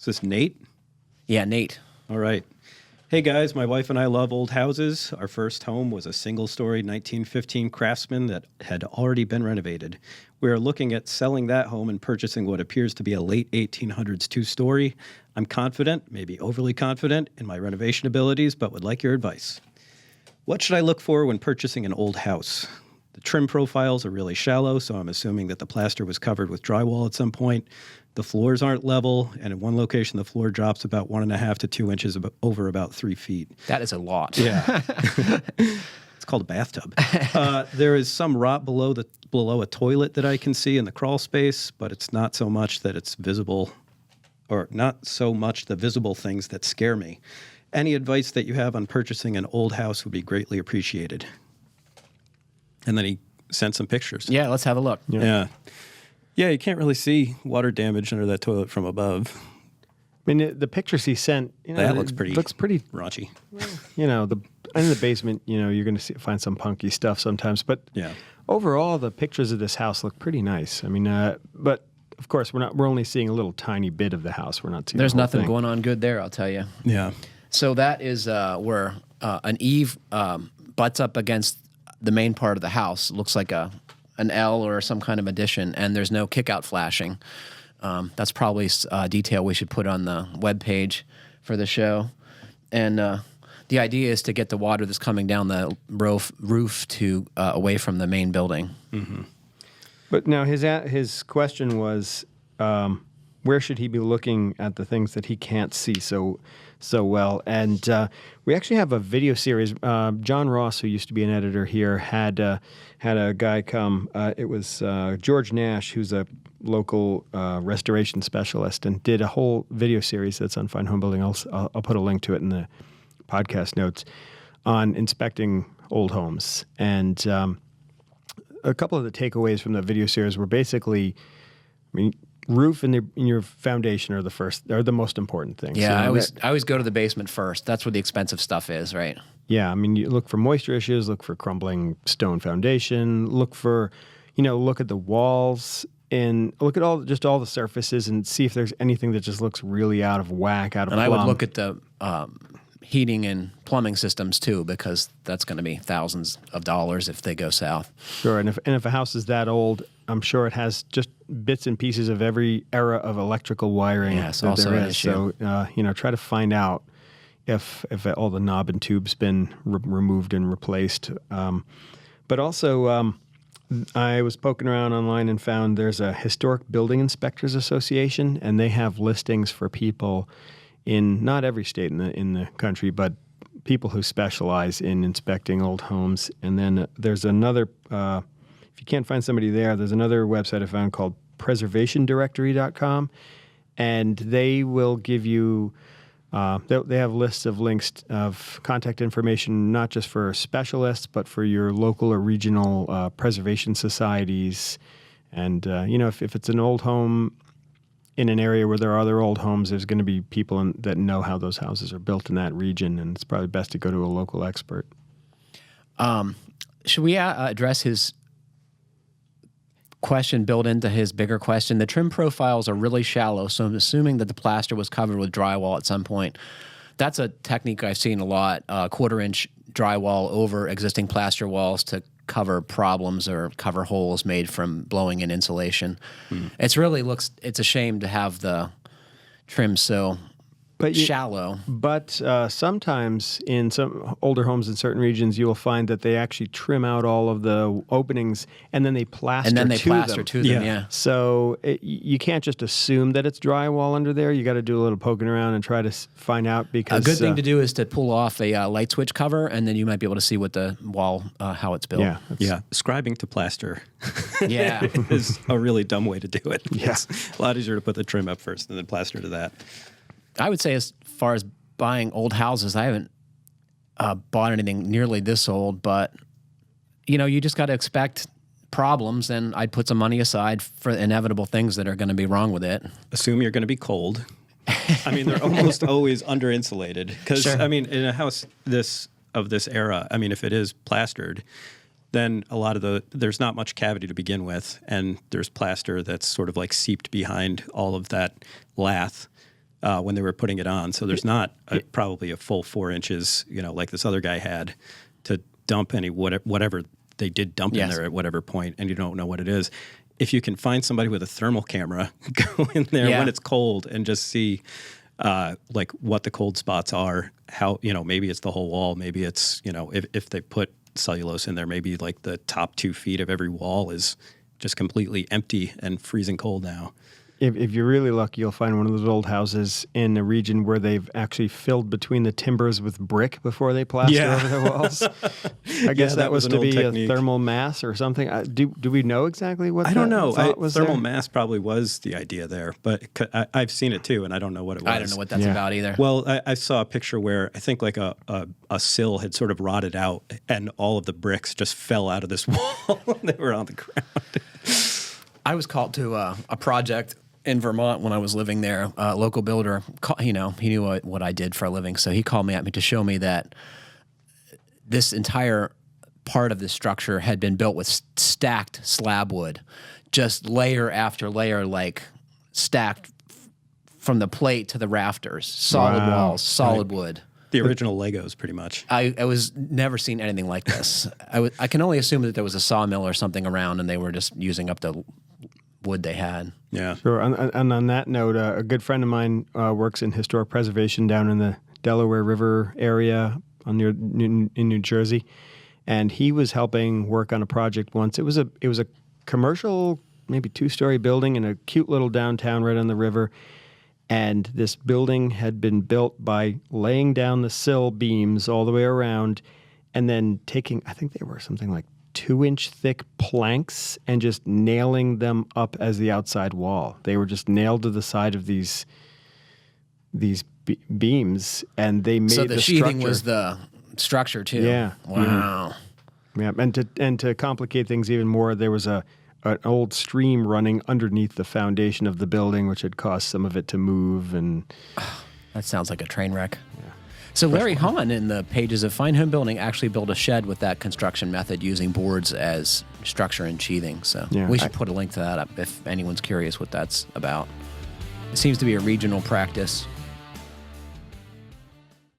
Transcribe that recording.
Is this Nate? Yeah, Nate. All right. Hey guys, my wife and I love old houses. Our first home was a single-story 1915 Craftsman that had already been renovated. We are looking at selling that home and purchasing what appears to be a late 1800s two-story. I'm confident, maybe overly confident, in my renovation abilities, but would like your advice. What should I look for when purchasing an old house? The trim profiles are really shallow, so I'm assuming that the plaster was covered with drywall at some point. The floors aren't level, and in one location, the floor drops about 1.5 to 2 inches over about 3 feet. That is a lot. Yeah. It's called a bathtub. There is some rot below a toilet that I can see in the crawl space, but it's not so much that it's visible, or not so much the visible things that scare me. Any advice that you have on purchasing an old house would be greatly appreciated. And then he sent some pictures. Yeah, let's have a look. Yeah. Yeah, you can't really see water damage under that toilet from above. I mean, the pictures he sent, That looks pretty raunchy. In the basement, you're going to find some punky stuff sometimes. But yeah, overall, the pictures of this house look pretty nice. I mean, but of course, we're only seeing a little tiny bit of the house. We're not seeing. There's the whole nothing thing. going on good there, I'll tell you. Yeah. So that is where an eave butts up against the main part of the house. Looks like an L or some kind of addition, and there's no kick-out flashing. That's probably a detail we should put on the webpage for the show. And the idea is to get the water that's coming down the roof to away from the main building. Mm-hmm. But now his question was, where should he be looking at the things that he can't see so well? And we actually have a video series. John Ross, who used to be an editor here, had a guy come. It was George Nash, who's a local restoration specialist, and did a whole video series that's on Fine Homebuilding. I'll put a link to it in the podcast notes on inspecting old homes. And a couple of the takeaways from the video series were basically, roof and your foundation are the most important things. Yeah, I always go to the basement first. That's where the expensive stuff is, right? Yeah, you look for moisture issues, look for crumbling stone foundation, look at the walls, and look at all the surfaces and see if there's anything that just looks really out of whack, out of plumb. I would look at the heating and plumbing systems too, because that's going to be thousands of dollars if they go south. Sure, and if a house is that old, I'm sure it has just bits and pieces of every era of electrical wiring. Yeah, it's also an issue. So, try to find out if all the knob and tube's been removed and replaced. But also, I was poking around online and found there's a Historic Building Inspectors Association, and they have listings for people in not every state in the country, but people who specialize in inspecting old homes. And then there's another, if you can't find somebody there's another website I found called preservationdirectory.com, and they will give you, they have lists of links of contact information, not just for specialists, but for your local or regional preservation societies. And, if it's an old home in an area where there are other old homes, there's going to be people that know how those houses are built in that region, and it's probably best to go to a local expert. Should we address his question built into his bigger question? The trim profiles are really shallow, so I'm assuming that the plaster was covered with drywall at some point. That's a technique I've seen a lot, 1/4-inch drywall over existing plaster walls to cover problems or cover holes made from blowing in insulation. It's a shame to have the trim so shallow. But sometimes in some older homes in certain regions, you will find that they actually trim out all of the openings and then they plaster to them. Yeah. So you can't just assume that it's drywall under there. You got to do a little poking around and try to find out, because a good thing to do is to pull off a light switch cover, and then you might be able to see what the wall, how it's built. Yeah. Scribing to plaster. Yeah. is a really dumb way to do it. Yeah. It's a lot easier to put the trim up first and then plaster to that. I would say, as far as buying old houses, I haven't bought anything nearly this old, but you just got to expect problems, and I'd put some money aside for inevitable things that are going to be wrong with it. Assume you're going to be cold. They're almost always under insulated because Sure. in a house of this era, if it is plastered, then there's not much cavity to begin with, and there's plaster that's sort of like seeped behind all of that lath. when they were putting it on. So there's not probably a full 4 inches, like this other guy had to dump whatever they did dump in there at whatever point, and you don't know what it is. If you can find somebody with a thermal camera, go in there when it's cold and just see like what the cold spots are, how, maybe it's the whole wall, maybe it's, if they put cellulose in there, maybe like the top 2 feet of every wall is just completely empty and freezing cold now. If you're really lucky, you'll find one of those old houses in a region where they've actually filled between the timbers with brick before they plaster over their walls. I guess that was to be technique. A thermal mass or something. Do we know exactly what? I don't know. Thermal there? Mass probably was the idea there, but I've seen it too, and I don't know what it was. I don't know what that's about either. Well, I saw a picture where I think like a sill had sort of rotted out, and all of the bricks just fell out of this wall. They were on the ground. I was called to a project in Vermont when I was living there. A local builder, he knew what I did for a living, so he called me to show me that this entire part of the structure had been built with stacked slab wood, just layer after layer, like stacked from the plate to the rafters, solid walls, solid wood. The original Legos, pretty much. I was never seen anything like this. I can only assume that there was a sawmill or something around, and they were just using up the wood they had. Yeah. Sure. And on that note, a good friend of mine works in historic preservation down in the Delaware River area in New Jersey, and he was helping work on a project once. It was a commercial, maybe 2-story building in a cute little downtown right on the river. And this building had been built by laying down the sill beams all the way around and then taking, I think they were something like 2-inch thick planks and just nailing them up as the outside wall. They were just nailed to the side of these beams, and they made so the sheathing was the structure too. Yeah. Wow. Yeah, and to complicate things even more, there was an old stream running underneath the foundation of the building, which had caused some of it to move. And that sounds like a train wreck. Yeah. So Larry Hahn, in the pages of Fine Homebuilding, actually built a shed with that construction method using boards as structure and sheathing. So we should put a link to that up if anyone's curious what that's about. It seems to be a regional practice.